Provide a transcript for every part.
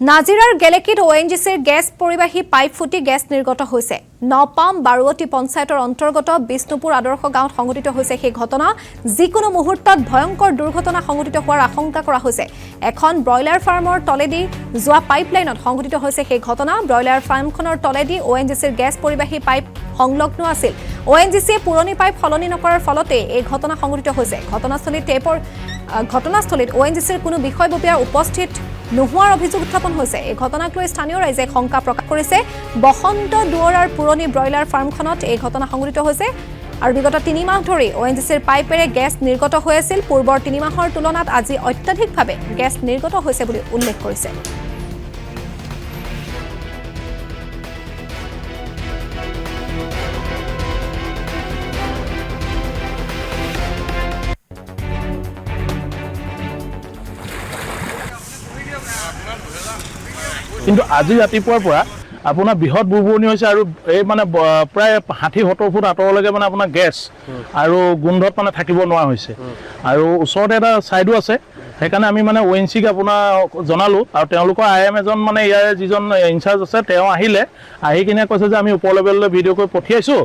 নাজিৰাৰ গেলেকিত ONGCৰ গেছ পৰিবাহী পাইপ ফুটি গেছ নিৰ্গত হৈছে। নপাম বাৰুৱতী পঞ্চায়তৰ অন্তৰ্গত বিষ্ণুপুৰ আদৰ্শ গাঁৱত সংঘটিত হৈছে সেই ঘটনা। যিকোনো মুহূৰ্তত ভয়ংকৰ দুৰ্ঘটনা সংঘটিত হোৱাৰ আশংকা কৰা হৈছে। এখন ব্ৰইলাৰ ফাৰ্মৰ তলেদি যোৱা পাইপলাইনত সংঘটিত হৈছে সেই ঘটনা। ব্ৰইলাৰ ফাৰ্মখনৰ তলেদি ONGCৰ গেছ পৰিবাহী পাইপ সংলগ্ন আছিল। ONGCয়ে পুৰণি পাইপ সলনি নকৰাৰ ফলতে এই ঘটনা সংঘটিত হৈছে। ঘটনাস্থলীত ONGCৰ কোনো বিষয়ববীয়াৰ উপস্থিত নোহোৱাৰ অভিযোগ উত্থাপন হৈছে। এই ঘটনাক লৈ স্থানীয় ৰাইজে শংকা প্ৰকাশ কৰিছে। বসন্ত দুৱৰাৰ পুৰণি ব্ৰইলাৰ ফাৰ্মখনত এই ঘটনা সংঘটিত হৈছে আৰু বিগত ৩ মাহ ধৰি ONGCৰ পাইপেৰে গেছ নিৰ্গত হৈ আছিল। পূৰ্বৰ ৩ মাহৰ তুলনাত আজি অত্যাধিকভাৱে গেছ নিৰ্গত হৈছে বুলি উল্লেখ কৰিছে। কিন্তু আজি ৰাতিপুৱাৰ পৰা আপোনাৰ বৃহৎ বুৰবুৰণি হৈছে আৰু এই মানে প্ৰায় ৬০-৭০ ফুট আঁতৰলৈকে মানে আপোনাৰ গেছ আৰু গোন্ধত মানে থাকিব নোৱাৰা হৈছে। আৰু ওচৰতে এটা ছাইডো আছে, সেইকাৰণে আমি মানে ONGCক আপোনাৰ জনালোঁ আৰু তেওঁলোকৰ IM এজন মানে ইয়াৰে যিজন ইনচাৰ্জ আছে তেওঁ আহিলে, আহি কিনে কৈছে যে আমি ওপৰ লেভেললৈ ভিডিঅ' কৰি পঠিয়াইছোঁ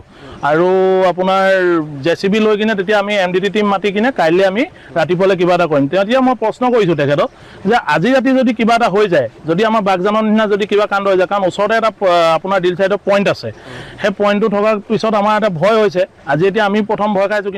আৰু আপোনাৰ JCB লৈ কিনে তেতিয়া আমি MDT টিম মাতি কিনে কাইলৈ আমি ৰাতিপুৱালৈ কিবা এটা কৰিম। তেতিয়া মই প্ৰশ্ন কৰিছোঁ তেখেতক যে আজি ৰাতি যদি কিবা এটা হৈ যায়, যদি আমাৰ বাগজানৰ নিচিনা যদি কিবা কাণ্ড হৈ যায়, কাৰণ ওচৰতে এটা আপোনাৰ ডিল চাইডৰ পইণ্ট আছে, সেই পইণ্টটো থকাৰ পিছত আমাৰ এটা ভয় হৈছে। আজি এতিয়া আমি প্ৰথম ভয় খাইছোঁ।